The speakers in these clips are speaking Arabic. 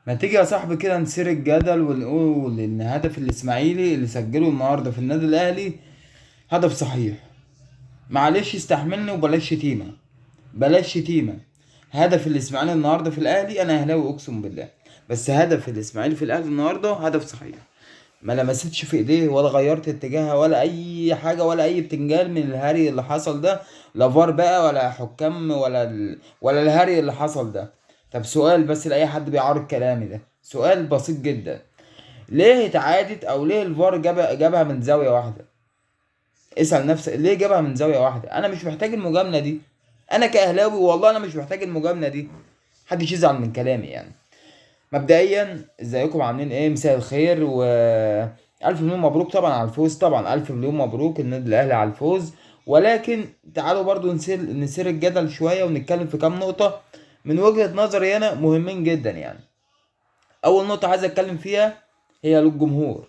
ما تيجي يا صاحبي كده نسير الجدل ونقول ان هدف الاسماعيلي اللي سجله النهارده في النادي الاهلي هدف صحيح. معلش استحملني وبلاش شتيمه، بلاش شتيمه. هدف الاسماعيلي النهارده في الاهلي، انا اهلاوي اقسم بالله، بس هدف الاسماعيلي في الاهلي النهارده هدف صحيح. ما لمستش في ايديه ولا غيرت اتجاهها ولا اي حاجه ولا اي بتنجال من الهري اللي حصل ده. لا فار بقى ولا حكام ولا الهري اللي حصل ده. طب سؤال بس لاي حد بيعارض كلامي ده، سؤال بسيط جدا: ليه اتعادت او ليه الفار جابها من زاويه واحده؟ اسال نفسك ليه جابها من زاويه واحده. انا مش محتاج المجامله دي، انا كاهلاوي والله انا مش محتاج المجامله دي. محدش يزعل من كلامي يعني. مبدئيا ازيكم عاملين ايه؟ مساء الخير و الف مليون مبروك طبعا على الفوز، طبعا الف مليون مبروك النادي الاهلي على الفوز. ولكن تعالوا برضو نسير الجدل شويه ونتكلم في كام نقطه من وجهة نظري انا مهمين جدا يعني. اول نقطه عايز اتكلم فيها هي للجمهور،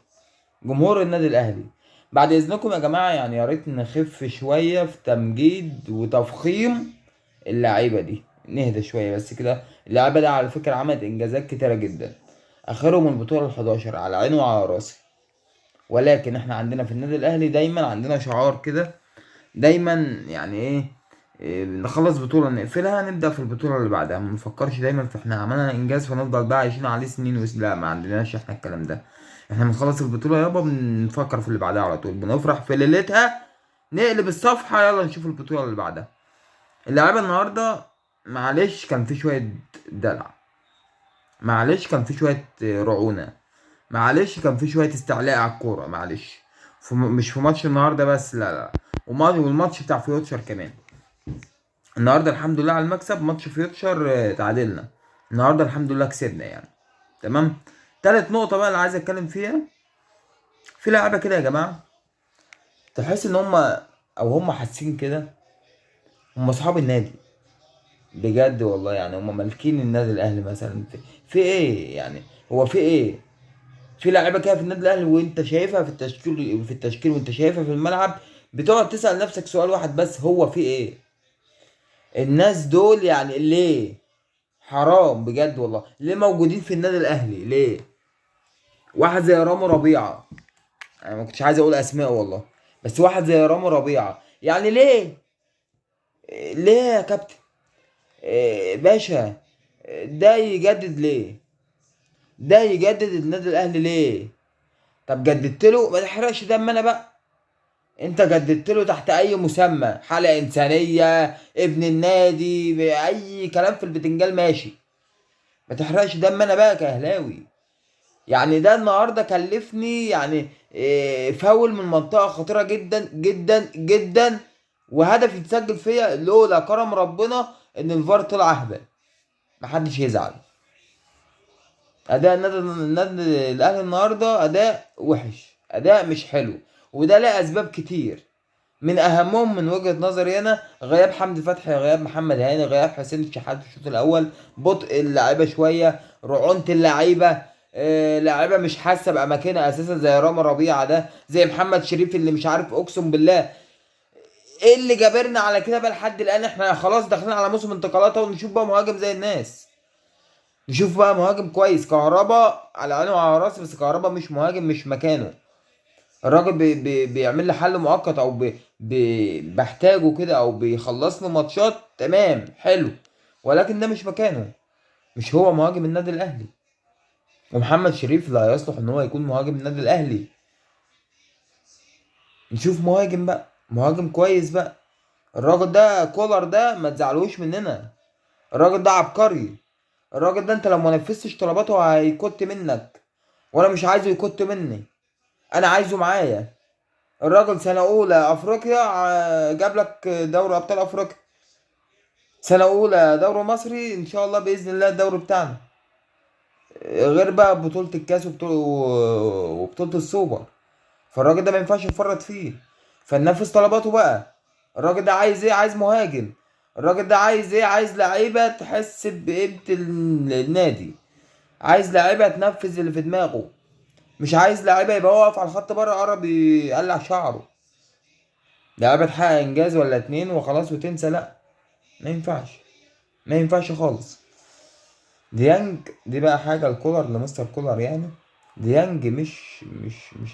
جمهور النادي الاهلي. بعد اذنكم يا جماعه يعني يا ريت نخف شويه في تمجيد وتفخيم اللعيبه دي، نهدى شويه بس كده. اللعيبه دي على فكره عملت انجازات كتيره جدا، اخرهم البطوله ال11 على عيني وعلى راسي. ولكن احنا عندنا في النادي الاهلي دايما عندنا شعار كده، دايما يعني إيه، نخلص بطوله نقفلها نبدا في البطوله اللي بعدها. ما نفكرش دايما في احنا عملنا انجاز فنفضل بقى عايشين عليه سنين لا، ما عندناش احنا الكلام ده. احنا بنخلص البطوله يابا بنفكر في اللي بعدها على طول، بنفرح في ليلتها، نقلب الصفحه يلا نشوف البطوله اللي بعدها. اللعيبه النهارده معلش كان في شويه دلع، معلش كان في شويه رعونه، معلش كان في شويه استعلاء على الكوره، معلش. مش في ماتش النهارده بس، لا لا، والماتش بتاع فيوتشر كمان. النهارده الحمد لله على المكسب، ماتش فيوتشر تعادلنا، النهارده الحمد لله كسبنا يعني. تمام. تالت نقطة بقى اللي عايز اتكلم فيها، في لعيبة كده يا جماعة تحس ان هم او هم حاسين كده، هم اصحاب النادي بجد والله. يعني هم مالكين النادي الاهلي مثلا في ايه يعني؟ هو في ايه؟ في لعيبة كده في النادي الاهلي وانت شايفها في التشكيل وانت شايفها في الملعب، بتقعد تسأل نفسك سؤال واحد بس: هو في ايه؟ الناس دول يعني ليه؟ حرام بجد والله، ليه موجودين في النادي الاهلي؟ ليه؟ واحد زي رامي ربيعه، انا ما كنتش عايز اقول اسماء والله، بس واحد زي رامي ربيعه يعني ليه؟ ليه يا كابتن؟ باشا، ده يجدد ليه؟ ده يجدد النادي الاهلي ليه؟ طب جددت له ما تحرقش دم انا بقى. انت جددت له تحت اي مسمى، حالة انسانية، ابن النادي، باي كلام في البتنجال ماشي. ما تحرقش دم انا بقى كاهلاوي. يعني ده النهارده كلفني يعني فاول من منطقه خطيره جدا جدا جدا، وهدف يتسجل فيا لولا كرم ربنا ان الفار طلع اهبل. محدش يزعل. اداء النادي الاهلي النهارده اداء وحش، اداء مش حلو، وده له اسباب كتير. من اهمهم من وجهة نظري انا غياب حمدي فتحي، غياب محمد هاني، غياب حسين الشحات في الشوط الاول، بطء اللعيبه شويه، رعونه اللعيبه. لعيبه مش حاسه باماكنها اساسا زي رامي ربيعه ده، زي محمد شريف اللي مش عارف اقسم بالله ايه اللي جابرنا على كده بقى. لحد الان احنا خلاص داخلين على موسم انتقالات ونشوف بقى مهاجم زي الناس، نشوف بقى مهاجم كويس. كهربا على عيني وعلى راسي، بس كهربا مش مهاجم، مش مكانه. الراجل بيعمل لي حل مؤقت او بحتاجه كده او بيخلصني ماتشات، تمام حلو، ولكن ده مش مكانه، مش هو مهاجم النادي الاهلي. ومحمد شريف لا يصلح ان هو يكون مهاجم النادي الاهلي. نشوف مهاجم بقى، مهاجم كويس بقى. الراجل ده كولر ده ما تزعلوش مننا، الراجل ده عبقري. الراجل ده انت لو ما نفذتش طلباته هيكت منك، وانا مش عايزه يكت مني، انا عايزه معايا. الراجل سنة أولى أفريقيا جاب لك دوري أبطال أفريقيا، سنة أولى دوري مصري، إن شاء الله بإذن الله الدوري بتاعنا. غير بقى بطولة الكاس وبطولة السوبر. فالراجل ده ما ينفعش يفرط فيه، فننفذ طلباته بقى. الراجل ده عايز إيه؟ عايز مهاجم. الراجل ده عايز إيه؟ عايز لعيبة تحس بقيمة النادي، عايز لعيبة تنفذ اللي في دماغه، مش عايز لعيبة يبقى هو واقف على الخط بره قرب يقلع شعره. لعيبة تحقق إنجاز ولا اتنين وخلاص وتنسى، لأ. ما ينفعش، ما ينفعش خالص. ديانج دي بقى حاجة الكولر لمستر كولر يعني. ديانج مش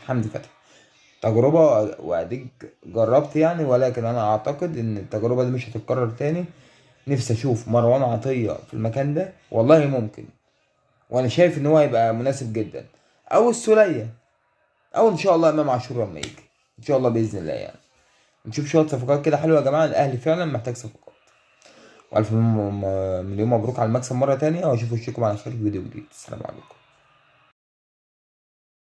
حمدي فتحي. تجربة وأديك جربت يعني، ولكن أنا أعتقد إن التجربة دي مش هتتكرر تاني. نفسي أشوف مروان عطية في المكان ده، والله ممكن. وأنا شايف إن هو هيبقى مناسب جدا. أو السولية، أو إن شاء الله إمام عاشور لما يجي. إن شاء الله بإذن الله يعني. نشوف شوية صفقات كده حلوة يا جماعة، الأهلي فعلا محتاج صفقات. وألف مليون مبروك على المكسب مرة تانية، وأشوف وشكم على خير في فيديو جديد. السلام عليكم.